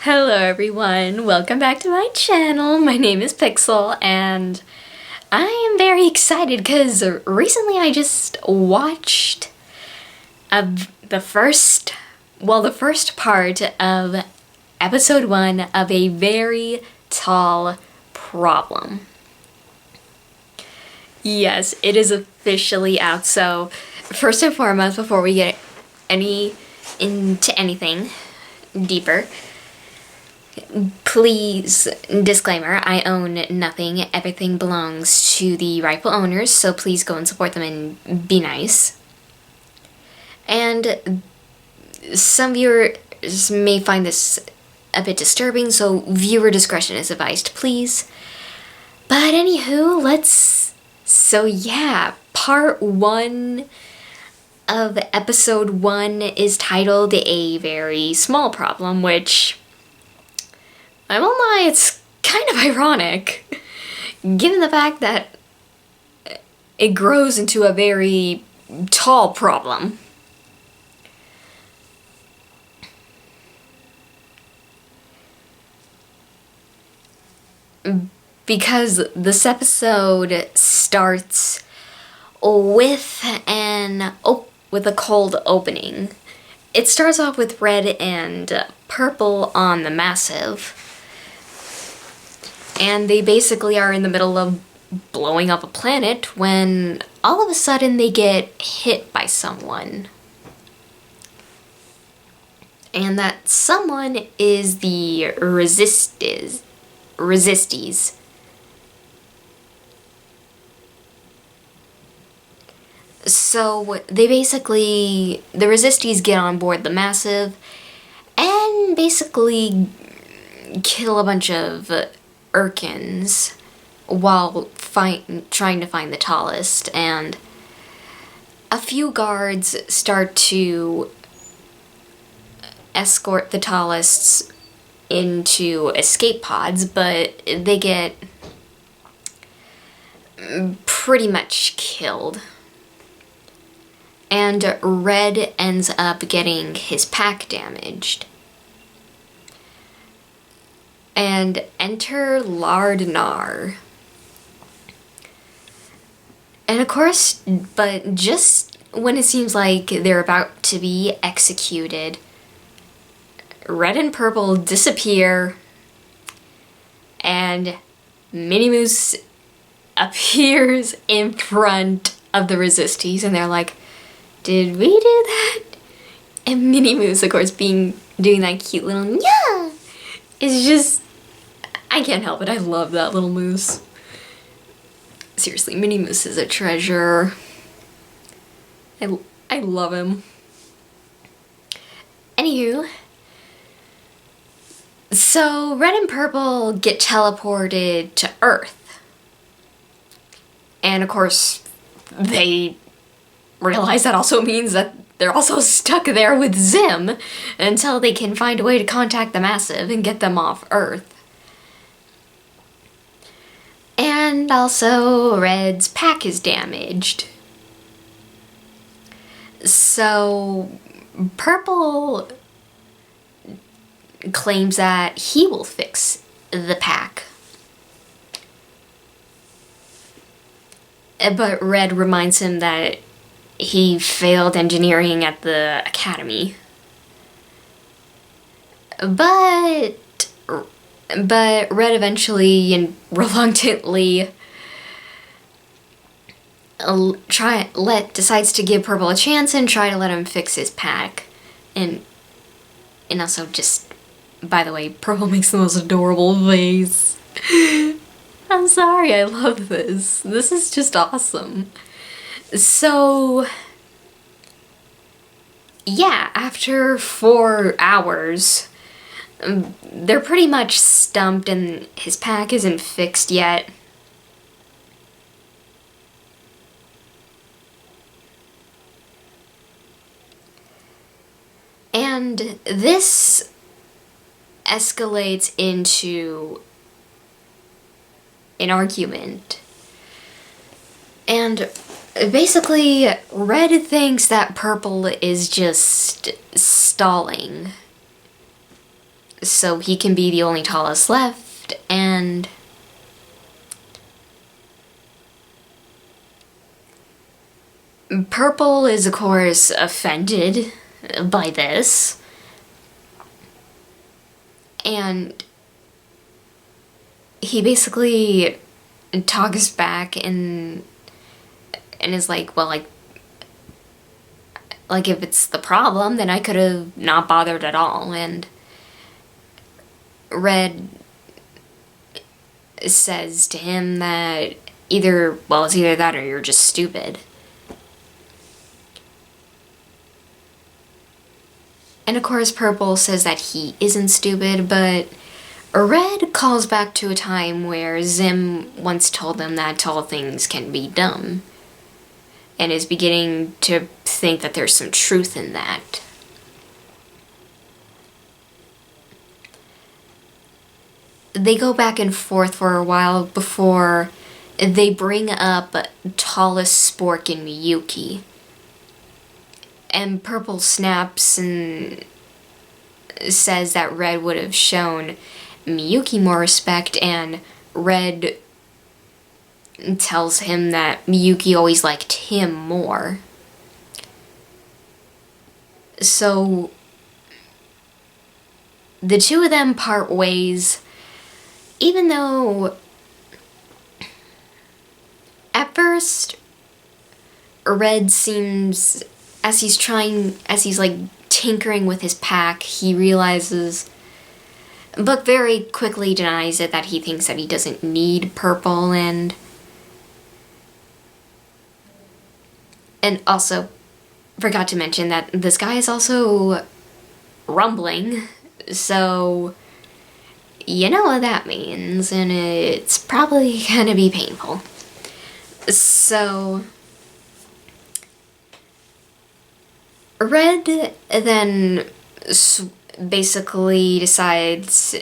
Hello everyone, welcome back to my channel. My name is Pixel and I am very excited because recently I just watched the first part of episode 1 of A Very Tall Problem. Yes, it is officially out, so first and foremost, before we get into anything deeper, please, disclaimer, I own nothing. Everything belongs to the rightful owners, so please go and support them and be nice. And some viewers may find this a bit disturbing, so viewer discretion is advised, please. But anywho, so yeah, part 1 of episode 1 is titled A Very Small Problem, which, I won't lie, it's kind of ironic, given the fact that it grows into a very tall problem. Because this episode starts with a cold opening. It starts off with red and purple on the massive. And they basically are in the middle of blowing up a planet when all of a sudden they get hit by someone. And that someone is the resisties. So the resisties get on board the massive and basically kill a bunch of Urkins while trying to find the tallest, and a few guards start to escort the tallists into escape pods, but they get pretty much killed. And Red ends up getting his pack damaged. And enter Lardnar. And of course, but just when it seems like they're about to be executed, Red and Purple disappear, and Minnie Moose appears in front of the resisties, and they're like, "Did we do that?" And Minnie Moose, of course, doing that cute little yeah, is just, I can't help it. I love that little moose. Seriously, Minnie Moose is a treasure. I love him. Anywho, so Red and Purple get teleported to Earth. And of course, they realize that also means that they're also stuck there with Zim until they can find a way to contact the Massive and get them off Earth. And also, Red's pack is damaged. So, Purple claims that he will fix the pack. But Red reminds him that he failed engineering at the academy. But Red eventually and reluctantly decides to give Purple a chance and try to let him fix his pack. And also just, by the way, Purple makes the most adorable face. I'm sorry, I love this. This is just awesome. So, yeah, after 4 hours, they're pretty much stumped and his pack isn't fixed yet. And this escalates into an argument. And basically, Red thinks that Purple is just stalling. so he can be the only tallest left, and Purple is, of course, offended by this, and he basically talks back and is like, well, like if it's the problem, then I could have not bothered at all. And Red says to him that it's either that or you're just stupid. And of course Purple says that he isn't stupid, but Red calls back to a time where Zim once told them that tall things can be dumb, and is beginning to think that there's some truth in that. They go back and forth for a while before they bring up tallest Spork and Miyuki. And Purple snaps and says that Red would have shown Miyuki more respect, and Red tells him that Miyuki always liked him more. So the two of them part ways, even though at first Red seems, as he's like tinkering with his pack, he realizes, but very quickly denies it, that he thinks that he doesn't need Purple, and also forgot to mention that this guy is also rumbling, so you know what that means, and it's probably gonna be painful. So Red then basically decides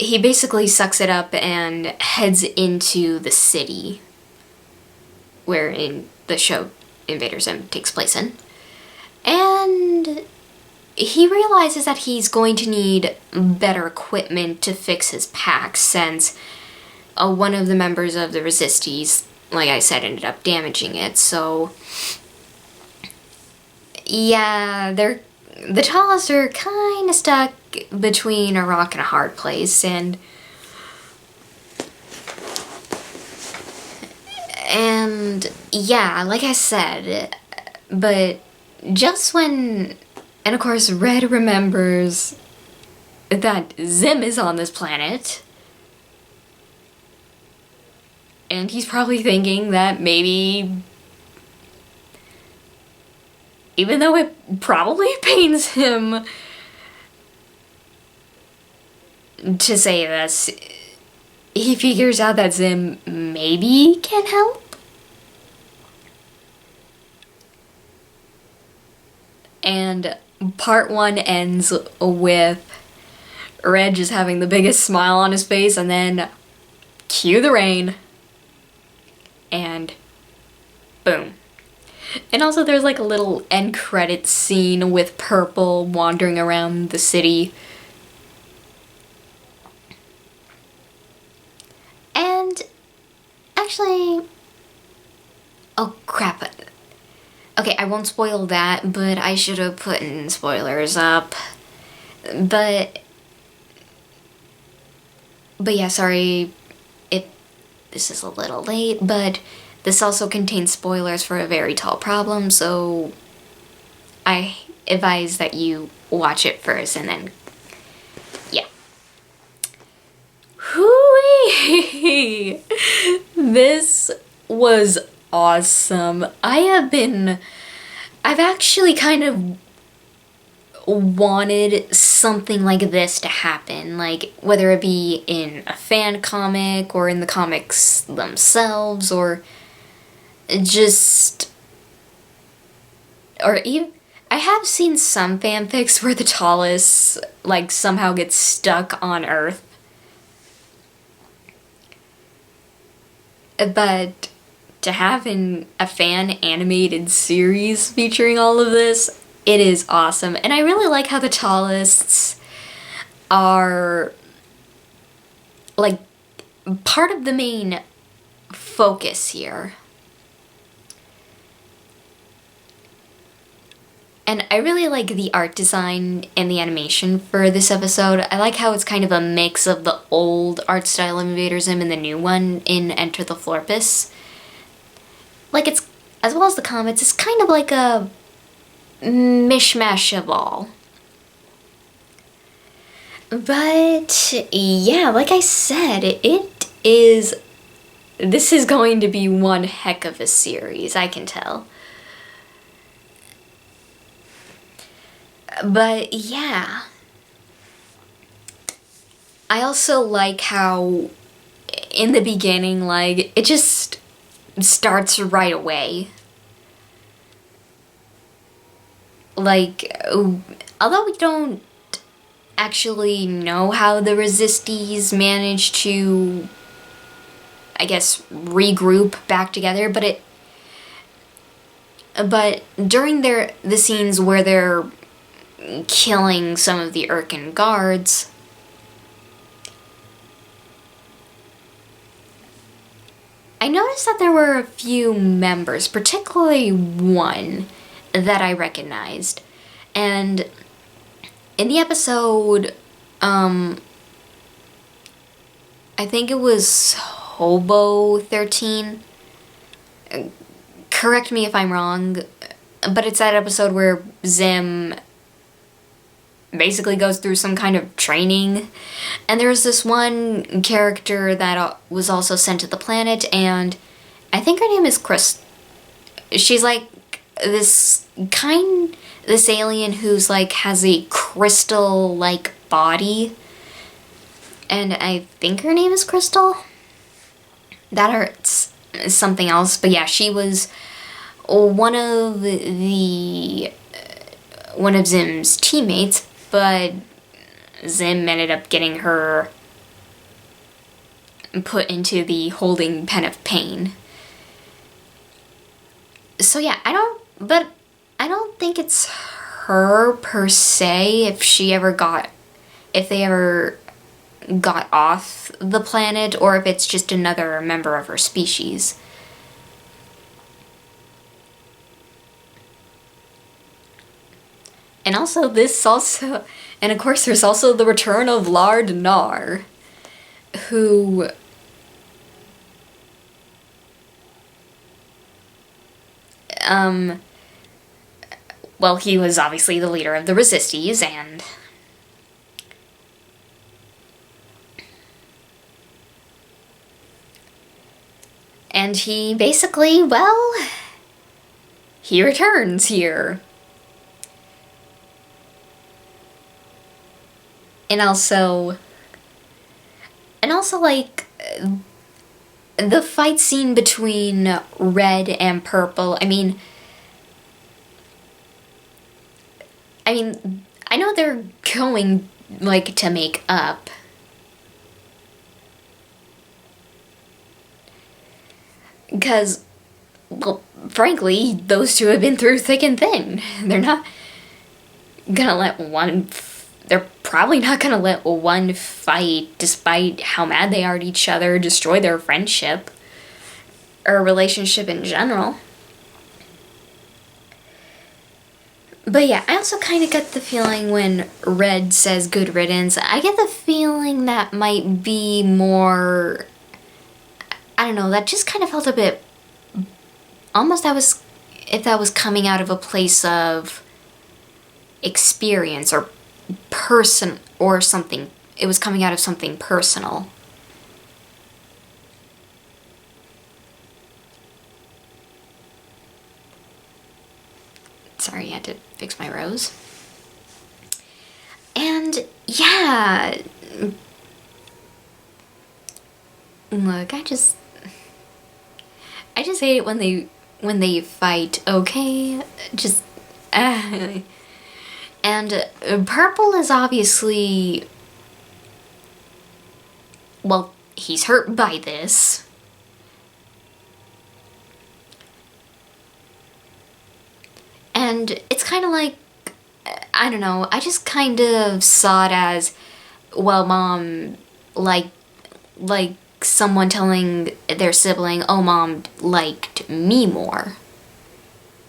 he basically sucks it up and heads into the city where in the show Invader Zim takes place in. And he realizes that he's going to need better equipment to fix his pack, since one of the members of the Resisties, like I said, ended up damaging it. So yeah, the tallest are kind of stuck between a rock and a hard place, and yeah, like I said, but just when, and of course Red remembers that Zim is on this planet, and he's probably thinking that maybe, even though it probably pains him to say this, he figures out that Zim maybe can help. And part one ends with Red just having the biggest smile on his face, and then cue the rain, and boom. And also there's like a little end credits scene with Purple wandering around the city. And actually, oh crap. Okay, I won't spoil that, but I should have put in spoilers up. But yeah, sorry if this is a little late, but this also contains spoilers for a very tall problem, so I advise that you watch it first and then, yeah. Hooey! This was awesome. I've actually kind of wanted something like this to happen, like whether it be in a fan comic or in the comics themselves, or just, or even, I have seen some fanfics where the tallest like somehow gets stuck on Earth, but to have a fan animated series featuring all of this, it is awesome. And I really like how the Tallists are like part of the main focus here. And I really like the art design and the animation for this episode. I like how it's kind of a mix of the old art style of Invader Zim and the new one in Enter the Florpus. Like, it's, as well as the comments, it's kind of like a mishmash of all. But yeah, like I said, this is going to be one heck of a series, I can tell. But yeah, I also like how in the beginning, like, it just starts right away. Like, although we don't actually know how the Resisties managed to, I guess, regroup back together, but during the scenes where they're killing some of the Irken guards, I noticed that there were a few members, particularly one that I recognized. And in the episode, I think it was Hobo 13. Correct me if I'm wrong, but it's that episode where Zim basically goes through some kind of training. And there's this one character that was also sent to the planet, and I think her name is Chris. She's like this alien who's like has a crystal-like body. And I think her name is Crystal. That hurts something else, but yeah, she was one of Zim's teammates, but Zim ended up getting her put into the holding pen of pain. So yeah, I don't think it's her per se, if they ever got off the planet, or if it's just another member of her species. And of course there's also the return of Lard Nar, who well, he was obviously the leader of the Resisties, and he basically, well, he returns here. And also like the fight scene between Red and Purple, I mean, I know they're going, like, to make up. Because, well, frankly, those two have been through thick and thin. They're probably not gonna let one fight, despite how mad they are at each other, destroy their friendship or relationship in general. But yeah, I also kind of get the feeling when Red says good riddance, I get the feeling that might be more, I don't know, that just kind of felt a bit, almost if that was coming out of a place of experience or person or something. It was coming out of something personal. Sorry, I had to fix my rose. And yeah, look, I just hate it when they fight. Okay, just and Purple is obviously, well, he's hurt by this. And it's kind of like, I don't know, I just kind of saw it as, well, Mom, like someone telling their sibling, oh, Mom liked me more.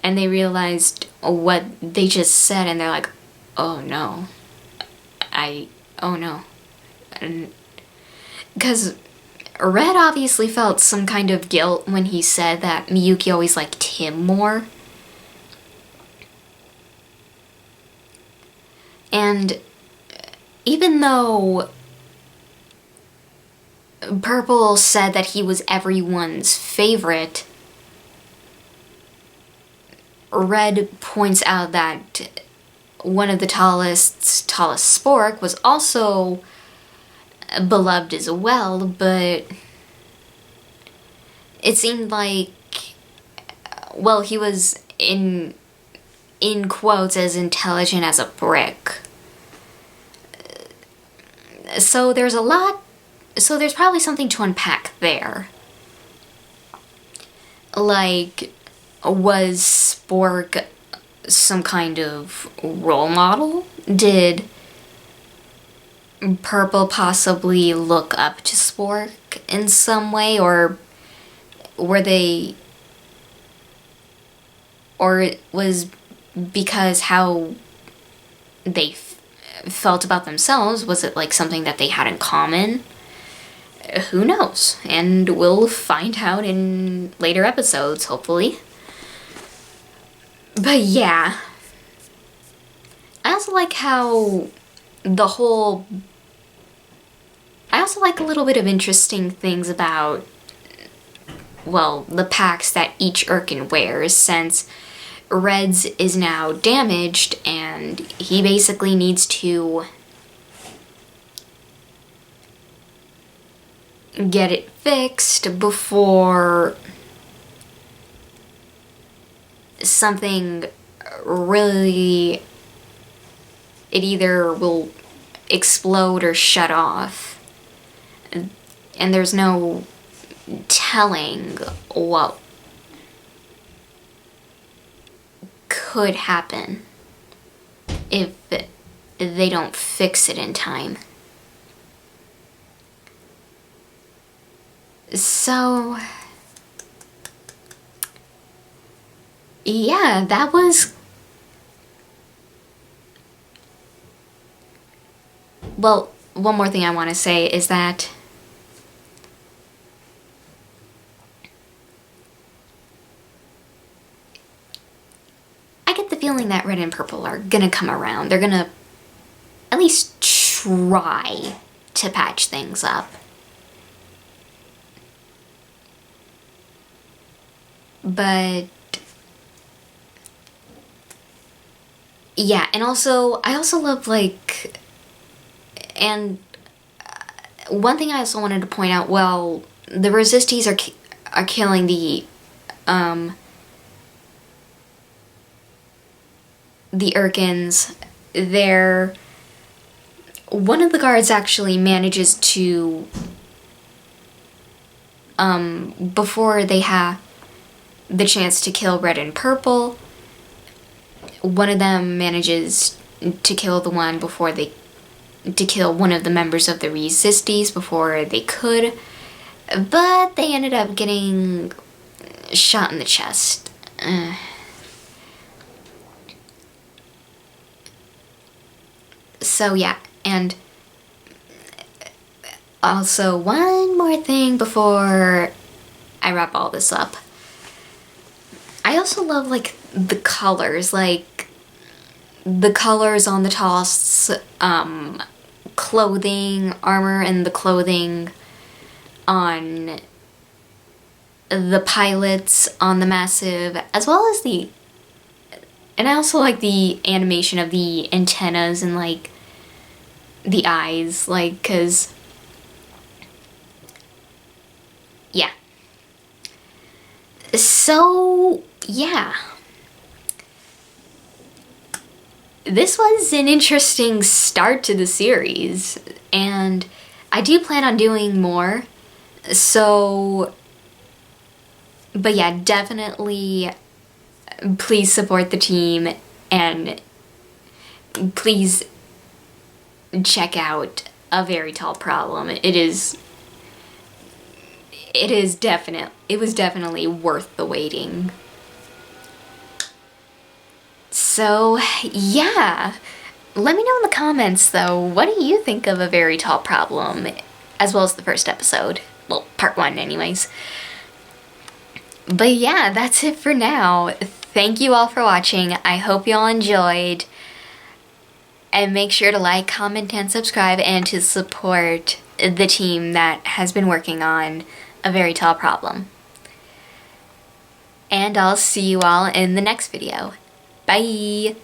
And they realized what they just said, and they're like, oh no. Oh no. Because Red obviously felt some kind of guilt when he said that Miyuki always liked him more. And even though Purple said that he was everyone's favorite, Red points out that one of the tallest spork was also beloved as well, but it seemed like, well, he was in quotes as intelligent as a brick. So there's probably something to unpack there. Like, was Spork some kind of role model? Did Purple possibly look up to Spork in some way, or it was because how they felt about themselves? Was it like something that they had in common? Who knows? And we'll find out in later episodes, hopefully. But yeah. I also like how I also like a little bit of interesting things about, well, the packs that each Irken wears, since Red's is now damaged and he basically needs to get it fixed before something really, it either will explode or shut off. And there's no telling what could happen if they don't fix it in time. So, yeah, that was... Well, one more thing I want to say is that I get the feeling that Red and Purple are gonna come around. They're gonna at least try to patch things up. But yeah, and also I also love, like, and one thing I also wanted to point out, well, the resisties are killing the Irkens. One of the guards actually manages to, before they have the chance to kill Red and Purple, one of them manages to kill the one before to kill one of the members of the resisties before they could, but they ended up getting shot in the chest. So yeah, and also one more thing before I wrap all this up. I also love, like, the colors, like the colors on the Toss's clothing, armor, and the clothing on the pilots on the Massive, as well as and I also like the animation of the antennas and, like, the eyes, like, 'cause yeah. So, yeah. This was an interesting start to the series, and I do plan on doing more. So, but yeah, definitely please support the team and please check out A Very Tall Problem. It was definitely worth the waiting. So, yeah. Let me know in the comments, though, what do you think of A Very Tall Problem, as well as the first episode. Well, part 1 anyways. But yeah, that's it for now. Thank you all for watching. I hope you all enjoyed. And make sure to like, comment, and subscribe, and to support the team that has been working on A Very Tall Problem. And I'll see you all in the next video. Bye!